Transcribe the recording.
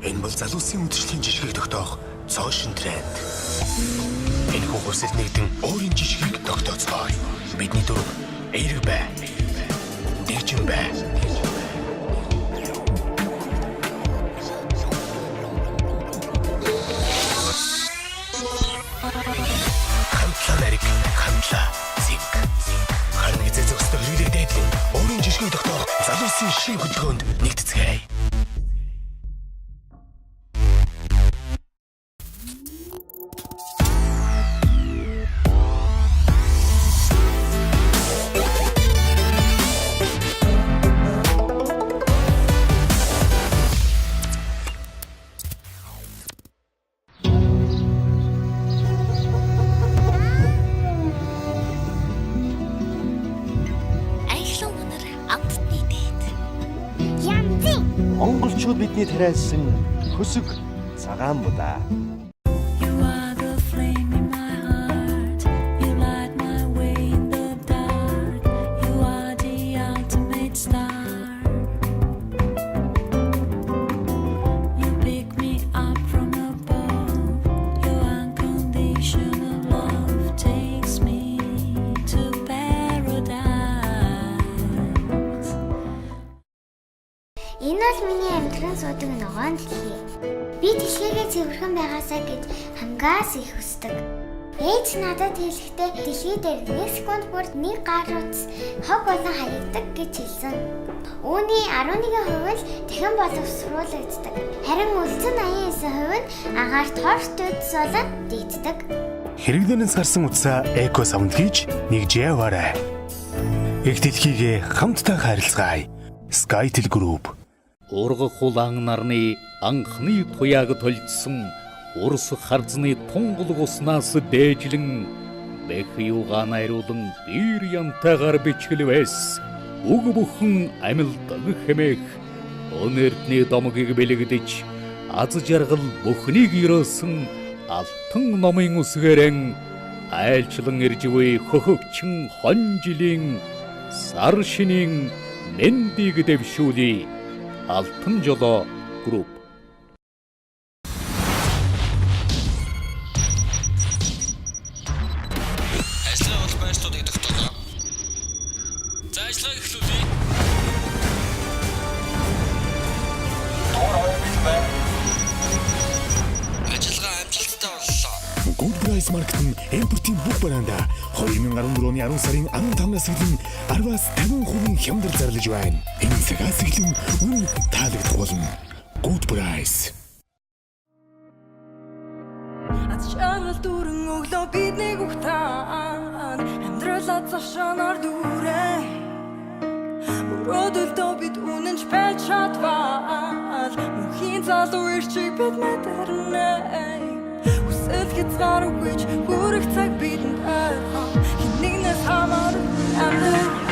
Энэ бол залуусын үдшлийн жишгийг тогтоох цоошин тренд. Энэ хурсэл нэгдэн өөрийн жишгийг тогтооцгоё. Бидний дөрөв эерэг бай. Дэгжин бай. Хамтлаа нариг, хамтлаа зинг. Харин эзэн зөвхөн хэрэглээ дээдлэн өөрийн жишгийг тогтоох залуусын шин хөдөлгөөнд нэгтцгээе. Монголчууд бидний тариалсан хөсөг цагаан будаа. Энэ бол миний амьдран суудаг ногоон дэлхий. Би дэлхийгээ цэвэрхэн байгаасаа гэж хамгаас их хүсдэг. Ээж надад хэлэхдээ дэлхий дээр 1 секунд бүр нэг гар утас хог болон хаягдаг гэж хэлсэн. Үүний 11% л дахин боловсруулагддаг. Харин үлдсэн 89% нь агаарт хорт үдс болон дийддэг. Хэрэглэнээс гарсан утсаа эко савнд хийж нэгж яваарай. Их дэлхийгээ хамтдаа харилцгаая. SkyTel Group. Ургах улаан нарны анхны туяаг толдсон урс харзны тунгал уснаас дээжлэн бэх юугаа найруулан бир янтайгаар бичгэлвэс уг бүхэн амилдаг хэмээх өнөрдний домгийг бэлэгдэж аз жаргал бүхнийг ирөөсөн алтан номын үсгэрэн айлчлан ирж буй хөхөгчин хон жилийн сар шинийн мэндийг дэвшүүлээ. Алтан жолоо групп. Ажлын бол байртуудыг тогтоолоо. За ажлаа эхлүүлье. Ажиллагаа амжилттай боллоо. Good Price Market нь импортын бүх бараанда 2014 оны 10 сарын 15-наас эхлэн 10-аас 50% хямдар зарлаж байна. Энэ цагаас эхлэн үн таалагдах болно. Good Price. Ачаал дүрэн өглөө бидний ухтаан амьдралаа цашаанаар дүрээ Өрөөдөлдөө бид үнэнч байж чадвал мөнхийн залуу ирчиг бид мэдэрнэ Хүсэл хязгааргүй ч хүрэх цаг бидэнд ойрхон Хинэгнээс хамааргүй амьдрал